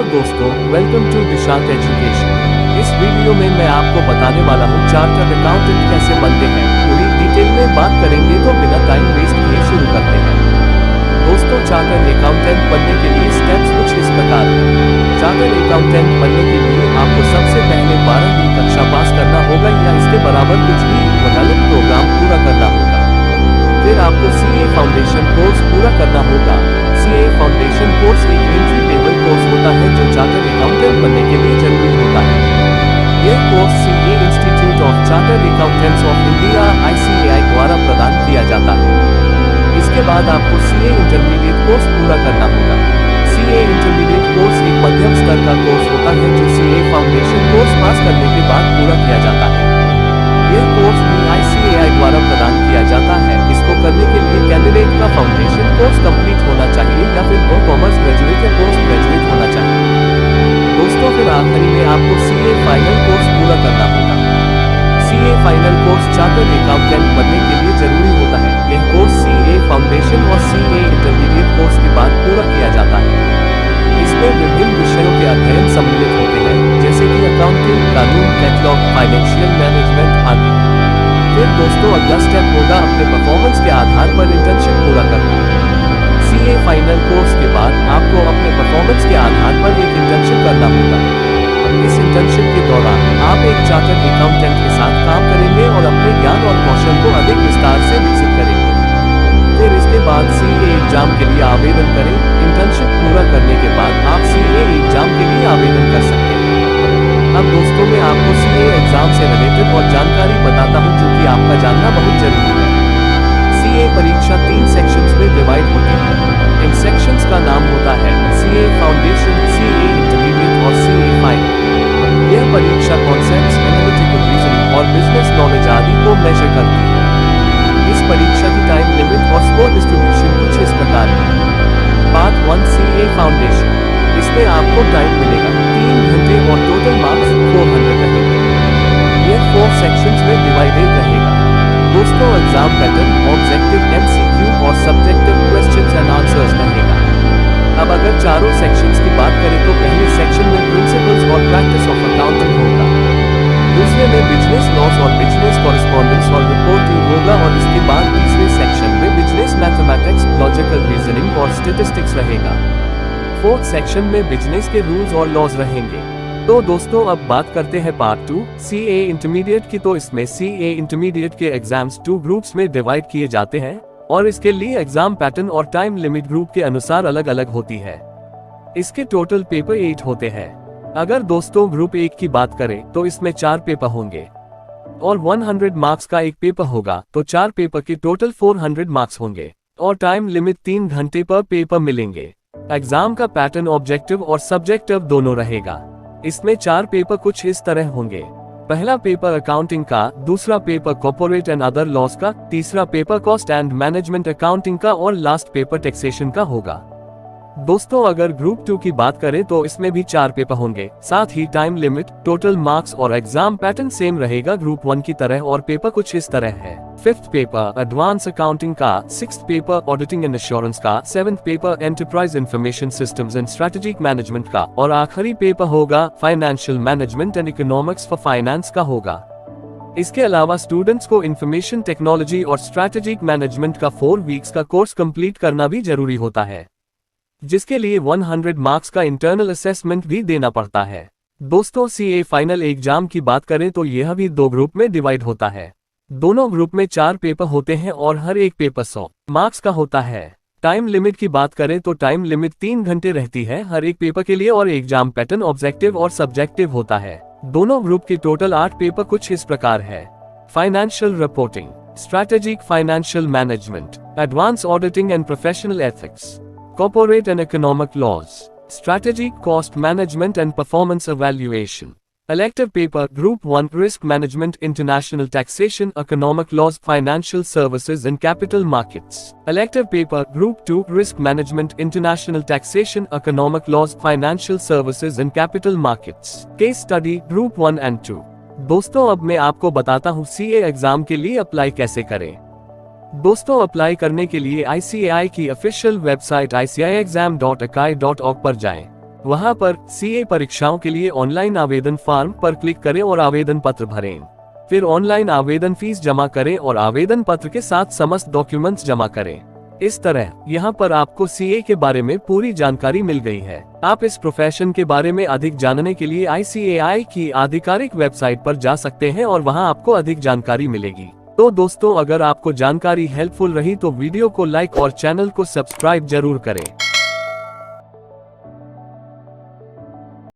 दोस्तों, welcome to Dishant education. इस video में मैं आपको बताने वाला हूँ चार्टर्ड अकाउंटेंट कैसे बनते हैं। पूरी डिटेल में बात करेंगे तो बिना टाइम वेस्ट किए शुरू करते हैं। दोस्तों, चार्टर्ड अकाउंटेंट बनने के लिए स्टेप्स कुछ इस प्रकार हैं। चार्टर्ड अकाउंटेंट बनने के लिए आपको सबसे पहले 12वीं कक्षा पास करना होगा या इसके बराबर कुछ भी वकालत प्रोग्राम पूरा करना होगा। फिर आपको सीए फाउंडेशन कोर्स पूरा करना होगा। सीए फाउंडेशन कोर्स एक एंट्री लेवल कोर्स होता है जो चार्टर्ड अकाउंटेंट बनने के लिए जरूरी होता है। यह course CA institute of chartered accountants of India (ICAI) द्वारा प्रदान किया जाता है। इसके बाद आपको सीए इंटरमीडिएट कोर्स पूरा करना होगा। सीए इंटरमीडिएट कोर्स एक मध्यम स्तर का कोर्स होता है जो सीए फाउंडेशन कोर्स पास करने के बाद पूरा किया जाता है। यह कोर्स भी ICAI द्वारा प्रदान किया जाता है। इसको करने के लिए कैंडिडेट का फाउंडेशन कोर्स कंप्लीट होना चाहिए या फिर वो कॉमर्स ग्रेजुएट या पोस्ट ग्रेजुएट होना चाहिए। दोस्तों, फिर आखिरी में आपको सीए फाइनल कोर्स पूरा करना होगा। CA final course chartered accountant बनने के लिए जरूरी होता है। यह कोर्स सीए फाउंडेशन और सीए इंटरमीडिएट कोर्स के बाद पूरा किया जाता है। इसमें विभिन्न विषयों के अध्ययन सम्मिलित होते हैं, जैसे कि अकाउंटिंग, कानून, कैटलॉग, फाइनेंशियल मैनेजमेंट आदि। फिर दोस्तों, अगला स्टेप होगा अपने परफॉर्मेंस के आधार पर इंटर्नशिप पूरा करना। सीए फाइनल कोर्स के बाद आपको अपने परफॉर्मेंस के आधार पर एक इंटर्नशिप करना होगा। इस इंटर्नशिप के दौरान आप एक चार्टर्ड अकाउंटेंट के साथ काम करेंगे और अपने ज्ञान और कौशल को अधिक विस्तार से विकसित करेंगे। फिर इसके बाद सीए एग्जाम के लिए आवेदन करें। इंटर्नशिप पूरा करने के बाद आप सीए एग्जाम के लिए आवेदन कर सकते हैं। अब दोस्तों, मैं आपको सीए एग्जाम से रिलेटेड और जानकारी बताता हूं जो कि आपका जानना बहुत जरूरी है। सीए परीक्षा 3 सेक्शंस में डिवाइड होती है। इन सेक्शंस का नाम होता है सीए फाउंडेशन, सीए इंटरमीडिएट और सीए फाइनल। यह परीक्षा कॉन्सेप्ट्स, एनालिटिकल रीजनिंग और बिजनेस नॉलेज आदि को मेजर करती है। इस परीक्षा की टाइम लिमिट और स्कोर डिस्ट्रीब्यूशन कुछ इस प्रकार है। पार्ट 1 सीए फाउंडेशन, इसमें आपको टाइम मिलेगा 3 घंटे और टोटल मार्क्स 400 रहेंगे। यह 4 सेक्शंस में डिवाइडेड रहेगा। दोस्तों, एग्जाम पैटर्न ऑब्जेक्टिव, MCQ और सब्जेक्टिव क्वेश्चंस एंड आंसर्स रहेगा। अब अगर चारों सेक्शंस की बात करें तो पहले सेक्शन में प्रिंसिपल्स और प्रैक्टिस ऑफ अकाउंटिंग होगा। दूसरे में बिजनेस लॉस और बिजनेस कॉरेस्पॉन्डेंस और रिपोर्टिंग होगा और इसके बाद तीसरे सेक्शन में बिजनेस मैथमेटिक्स, लॉजिकल रीजनिंग और स्टैटिस्टिक्स रहेगा। फोर्थ सेक्शन में बिजनेस के रूल्स और लॉज रहेंगे। तो दोस्तों, अब बात करते हैं पार्ट 2 सीए इंटरमीडिएट की। तो इसमें सीए इंटरमीडिएट के एग्जाम्स 2 ग्रुप्स में डिवाइड किए जाते हैं और इसके लिए एग्जाम पैटर्न और टाइम लिमिट ग्रुप के अनुसार अलग अलग होती है। इसके टोटल पेपर 8 होते हैं। अगर दोस्तों ग्रुप 1 की बात करें तो इसमें 4 पेपर होंगे और 100 मार्क्स का एक पेपर होगा। तो 4 पेपर के टोटल 400 मार्क्स होंगे और टाइम लिमिट 3 घंटे पर पेपर मिलेंगे। एग्जाम का पैटर्न ऑब्जेक्टिव और सब्जेक्टिव दोनों रहेगा। इसमें 4 पेपर कुछ इस तरह होंगे। पहला पेपर अकाउंटिंग का, दूसरा paper corporate and other laws का, तीसरा paper cost and management accounting का और लास्ट पेपर टैक्सेशन का होगा। दोस्तों, अगर ग्रुप 2 की बात करें तो इसमें भी 4 पेपर होंगे। साथ ही टाइम लिमिट, टोटल मार्क्स और एग्जाम पैटर्न सेम रहेगा ग्रुप 1 की तरह और पेपर कुछ इस तरह है। 5th पेपर एडवांस अकाउंटिंग का, 6th paper auditing and assurance का, 7th paper enterprise information systems and strategic management का और आखिरी पेपर होगा financial management and economics for finance का होगा। इसके अलावा स्टूडेंट्स को इंफॉर्मेशन टेक्नोलॉजी और स्ट्रेटेजिक मैनेजमेंट का 4 वीक्स का कोर्स कंप्लीट करना भी जरूरी होता है, जिसके लिए 100 मार्क्स का इंटरनल असेसमेंट भी देना पड़ता है। दोस्तों, सीए फाइनल एग्जाम की बात करें तो यह भी 2 ग्रुप में डिवाइड होता है। दोनों ग्रुप में 4 पेपर होते हैं और हर एक पेपर 100 मार्क्स का होता है। टाइम लिमिट की बात करें तो टाइम लिमिट 3 घंटे रहती है हर एक पेपर के लिए और एग्जाम पैटर्न ऑब्जेक्टिव और सब्जेक्टिव होता है। दोनों ग्रुप के टोटल 8 पेपर कुछ इस प्रकार है। Financial reporting, strategic financial management, advance auditing and professional ethics, corporate and economic laws, strategic cost management and performance evaluation. Elective paper Group 1 Risk Management, International Taxation, Economic Laws, Financial Services and Capital Markets. Elective paper Group 2 Risk Management, International Taxation, Economic Laws, Financial Services and Capital Markets. Case study Group 1 and 2. दोस्तों, अब मैं आपको बताता हूँ CA exam के लिए apply कैसे करें। दोस्तों, अप्लाई करने के लिए ICAI की ऑफिशियल वेबसाइट iciexam.akai.org पर जाएं। वहां पर सीए परीक्षाओं के लिए ऑनलाइन आवेदन फॉर्म पर क्लिक करें और आवेदन पत्र भरें। फिर ऑनलाइन आवेदन फीस जमा करें और आवेदन पत्र के साथ समस्त डॉक्यूमेंट्स जमा करें। इस तरह यहाँ पर आपको सीए के बारे में पूरी जानकारी मिल गई है। आप इस प्रोफेशन के बारे में अधिक जानने के लिए ICAI की आधिकारिक वेबसाइट पर जा सकते हैं और वहाँ आपको अधिक जानकारी मिलेगी। तो दोस्तों, अगर आपको जानकारी हेल्पफुल रही तो वीडियो को लाइक और चैनल को सब्सक्राइब जरूर करें।